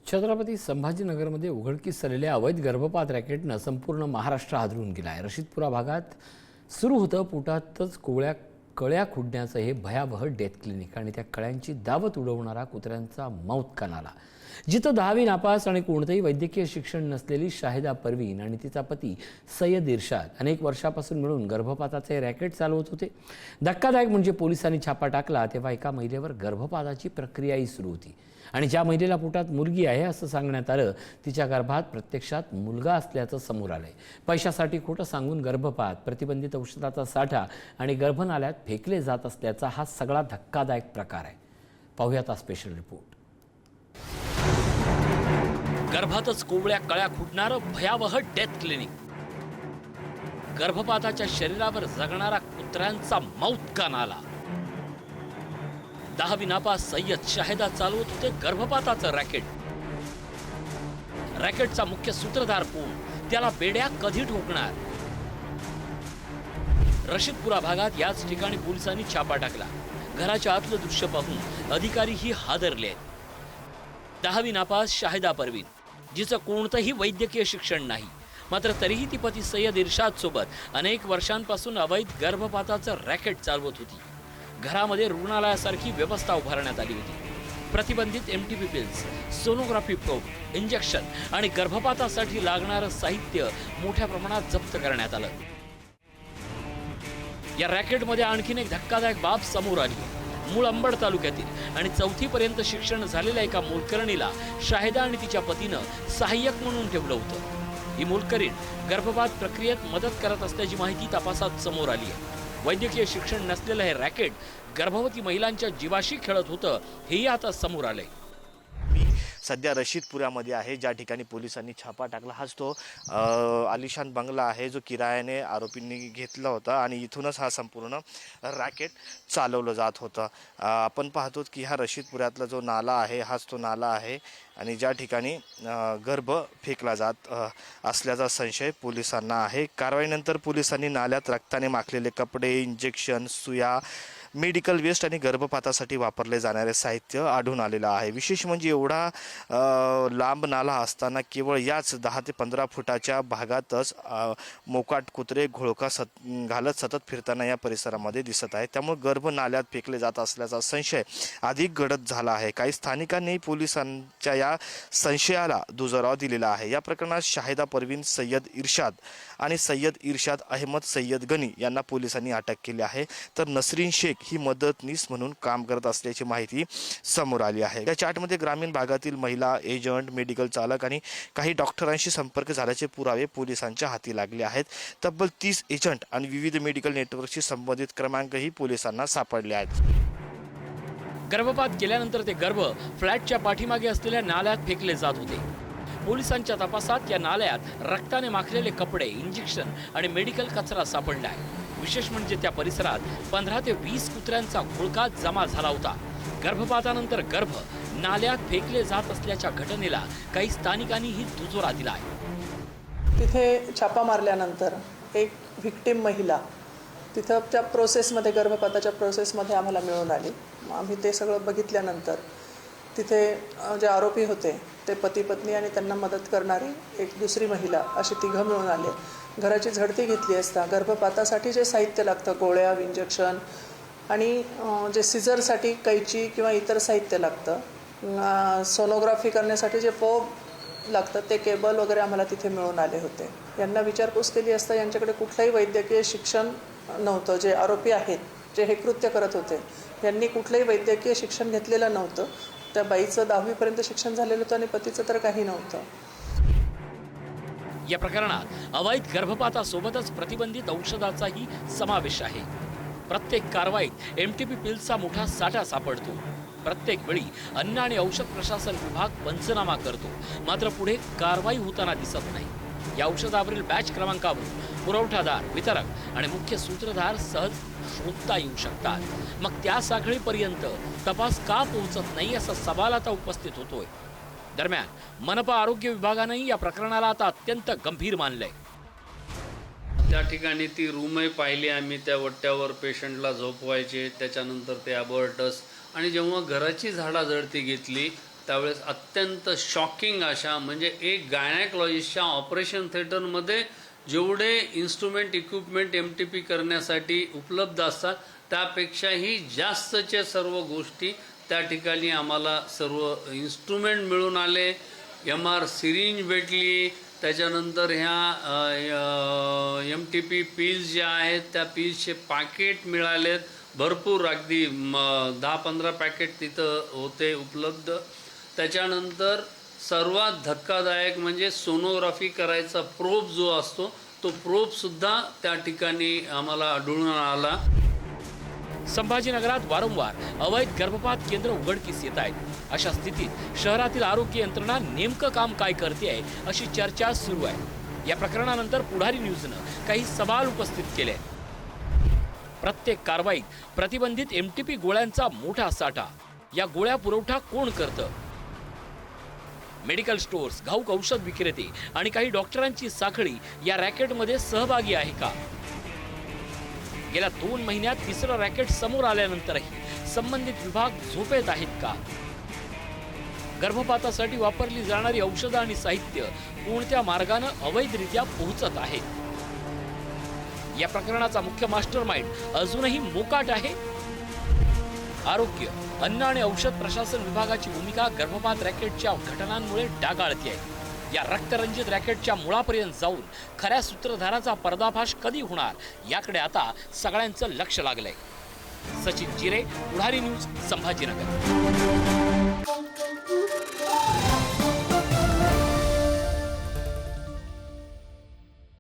छत्रपती संभाजीनगरमध्ये उघडकीस आलेल्या अवैध गर्भपात रॅकेटनं संपूर्ण महाराष्ट्र हादरून गेला आहे। रशीदपुरा भागात सुरू होतं पोटातच कळ्या खुडण्याचं हे भयावह डेथ क्लिनिक आणि त्या कळ्यांची दावत उडवणारा कुत्र्यांचा मौत कानाला। जिथं 10वी नापास आणि कोणतेही वैद्यकीय शिक्षण नसलेली शाहिदा परवीन आणि तिचा पती सय्यद इर्शाद अनेक वर्षापासून मिळून गर्भपाताचे रॅकेट चालवत होते। धक्कादायक म्हणजे पोलिसांनी छापा टाकला तेव्हा एका महिलेवर गर्भपाताची प्रक्रियाही सुरू होती आणि ज्या महिलेला पोटात मुलगी आहे असं सांगण्यात आलं तिच्या गर्भात प्रत्यक्षात मुलगा असल्याचं समोर आलंय। पैशासाठी खोटं सांगून गर्भपात, प्रतिबंधित औषधाचा साठा आणि गर्भनाल्यात फेकले जात असल्याचा हा सगळा धक्कादायक प्रकार आहे। पाहूयात हा स्पेशल रिपोर्ट। गर्भातच कोवळ्या कळ्या खुडणारं भयावह डेथ क्लिनिक, गर्भपाताच्या शरीरावर जगणारा कुत्र्यांचा मौत कानाला। 10वी नापास सय्यद शाहिदा चालवत होते गर्भपाताचं रॅकेट। रॅकेटचा मुख्य सूत्रधार कोण, त्याला बेड्या कधी ठोकणार? रशीदपुरा भागात याच ठिकाणी पोलिसांनी छापा टाकला। घराच्या आतलं दृश्य पाहून अधिकारीही हादरले आहेत। 10वी नापास शाहिदा परवीन, जिचं कोणतंही वैद्यकीय शिक्षण नाही, मात्र तरीही ती पती सय्यद इर्शाद सोबत अनेक वर्षांपासून अवैध गर्भपाताचं रॅकेट चालवत होती। घरामध्ये रुग्णालयासारखी व्यवस्था उभारण्यात आली होती। प्रतिबंधित MTP pills, sonography probe, injection आणि गर्भपातासाठी लागणारं साहित्य मोठ्या प्रमाणात जप्त करण्यात आलं। या रॅकेटमध्ये आणखीन एक धक्कादायक बाब समोर आली। मूळ अंबड तालुक्यातील आणि 4थी पर्यंत शिक्षण झालेल्या एका मोलकरणीला शाहिदा आणि तिच्या पतीनं सहाय्यक म्हणून ठेवलं होतं। ही मोलकरीण गर्भपात प्रक्रियेत मदत करत असल्याची माहिती तपासात समोर आली आहे। वैद्यकीय शिक्षण नसलेलं हे रॅकेट गर्भवती महिलांच्या जीवाशी खेळत होतं, हेही आता समोर आलंय। सध्या रशीदपुरामध्ये आहे, ज्या ठिकाणी पोलिसांनी छापा टाकला। हाच तो आलिशान बंगला आहे जो किरायाने आरोपींनी घेतला होता आणि इथूनच हा संपूर्ण रॅकेट चालवलं जात होतं। आपण पाहतो की हा रशीदपुरातला जो नाला आहे हाच तो नाला आहे आणि ज्या ठिकाणी गर्भ फेकला जात असल्याचा संशय पोलिसांना आहे। कारवाईनंतर पोलिसांनी नाल्यात रक्ताने माखलेले कपडे, इंजेक्शन, सुया, मेडिकल वेस्ट आणि गर्भपातासाठी वापरले जाणारे साहित्य आढळून आलेलं आहे। विशेष म्हणजे एवढा लांब नाला असताना केवळ याच 10 ते 15 फुटाच्या भागातच मोकाट कुत्रे घोळका घालत सतत फिरताना या परिसरामध्ये दिसत आहे। त्यामुळे गर्भ नाल्यात फेकले जात असल्याचा संशय अधिक गडद झाला आहे। काही स्थानिकांनी पोलिसांच्या या संशयाला दुजोरा दिलेला आहे। या प्रकरणात शाहिदा परवीन सय्यद इर्शाद आणि सय्यद इर्शाद अहमद सय्यद गनी यांना पोलिसांनी अटक केली आहे, तर नसरीन शेख ही मदतनीस म्हणून काम करत असल्याची माहिती समोर आली आहे। या चार्टमध्ये ग्रामीण भागातील महिला, एजंट, मेडिकल चालक आणि काही डॉक्टरांशी संपर्क झाल्याचे पुरावे पोलिसांच्या हाती लागले आहेत। तब्बल 30 एजंट आणि विविध मेडिकल नेटवर्कशी संबंधित क्रमांकही पोलिसांना सापडले आहेत। गर्भपात केल्यानंतर ते गर्भ फ्लॅटच्या पाठीमागे असलेल्या नाल्यात फेकले जात होते। पोलिसांच्या तपासात या नाल्यात रक्ताने माखलेले कपडे, इंजेक्शन आणि मेडिकल कचरा सापडला आहे। विशेष म्हणजे त्या परिसरात 15 ते 20 कुत्र्यांचा घोळका जमा झाला होता। गर्भपातानंतर गर्भ नाल्यात फेकले जात असल्याच्या घटनेला काही स्थानिकांनीही दुजोरा दिला आहे। तिथे छापा मारल्यानंतर एक व्हिक्टिम महिला तिथं त्या प्रोसेसमध्ये, गर्भपाताच्या प्रोसेसमध्ये आम्हाला मिळून आली। आम्ही ते सगळं बघितल्यानंतर तिथे जे आरोपी होते ते पती पत्नी आणि त्यांना मदत करणारी एक दुसरी महिला अशी तिघं मिळून आले। घराची झडती घेतली असता गर्भपातासाठी जे साहित्य लागतं, गोळ्या, इंजेक्शन आणि जे सिझरसाठी कैची किंवा इतर साहित्य लागतं, सोनोग्राफी करण्यासाठी जे पोब लागतं ते केबल वगैरे आम्हाला तिथे मिळून आले होते। यांना विचारपूस केली असता यांच्याकडे कुठलंही वैद्यकीय शिक्षण नव्हतं। जे आरोपी आहेत, जे हे कृत्य करत होते, यांनी कुठलंही वैद्यकीय शिक्षण घेतलेलं नव्हतं। त्या बाईचं 10वी पर्यंत शिक्षण झालेलं होतं आणि पतीचं तर काही नव्हतं। या प्रकरणात अवैध गर्भपातासोबतच प्रतिबंधित औषधाचाही समावेश आहे। प्रत्येक कारवाईत MTP पिल्सचा मोठा साठा सापडतो। प्रत्येक वेळी अन्न आणि औषध प्रशासन विभाग पंचनामा करतो, मात्र पुढे कारवाई होताना दिसत नाही। या औषधावरील बॅच क्रमांकावरून पुरवठादार, वितरक आणि मुख्य सूत्रधार सहज शोधता येऊ शकतात। मग त्या साखळीपर्यंत तपास का पोहोचत नाही असा सवाल आता उपस्थित होतोय। दरम्यान मनपा आरोग्य विभागानेही या प्रकरणाला आता अत्यंत गंभीर मानलंय। त्या ठिकाणी ती रूमही पाहिली आम्ही, त्या वट्ट्यावर पेशंटला झोपवायचे, त्याच्यानंतर ते अबॉर्टस, आणि जेव्हा घराची झाडाझडती घेतली त्यावेळेस अत्यंत शॉकिंग अशा, म्हणजे एक गायनॅकॉलॉजिस्टच्या ऑपरेशन थिएटरमध्ये जेवढे इन्स्ट्रुमेंट इक्विपमेंट MTP करण्यासाठी उपलब्ध असतात त्यापेक्षाही जास्तच्या सर्व गोष्टी त्या ठिकाणी आम्हाला सर्व इन्स्ट्रुमेंट मिळून आले. MR सिरिंज भेटली, त्याच्यानंतर ह्या MTP पिल्स ज्या आहेत त्या पिल्सचे पॅकेट मिळालेत भरपूर, अगदी 10-15 पॅकेट तिथं होते उपलब्ध. त्याच्यानंतर सर्वात धक्कादायक म्हणजे सोनोग्राफी करायचा प्रोब जो असतो तो प्रोबसुद्धा त्या ठिकाणी आम्हाला आढळून आला. संभाजीनगरात वारंवार अवैध गर्भपात केंद्र उघडकीस येत आहेत. अशा स्थितीत शहरातील आरोग्य यंत्रणा नेमकं काम काय करते आहे अशी चर्चा सुरू आहे. या प्रकरणानंतर पुढारी न्यूजनं काही सवाल उपस्थित केले. प्रत्येक कारवाईत प्रतिबंधित MTP गोळ्यांचा मोठा साठा. या गोळ्या पुरवठा कोण करतं? मेडिकल स्टोअर्स, घाऊक औषध विक्रेते आणि काही डॉक्टरांची साखळी या रॅकेटमध्ये सहभागी आहे का? गेल्या 2 महिन्यात तिसरं रॅकेट समोर आल्यानंतरही संबंधित विभाग झोपेत आहेत का? गर्भपातासाठी वापरली जाणारी औषधं आणि साहित्य कोणत्या मार्गानं अवैधरित्या पोहोचत आहे? या प्रकरणाचा मुख्य मास्टरमाइंड अजूनही मोकाट आहे. आरोग्य, अन्न आणि औषध प्रशासन विभागाची भूमिका गर्भपात रॅकेटच्या घटनांमुळे डागाळते आहे. या रक्तरंजित रॅकेटच्या मुळापर्यंत जाऊन खऱ्या सूत्रधाराचा पर्दाफाश कधी होणार याकडे आता सगळ्यांचं लक्ष लागलंय. सचिन जिरे, पुढारी न्यूज, संभाजीनगर.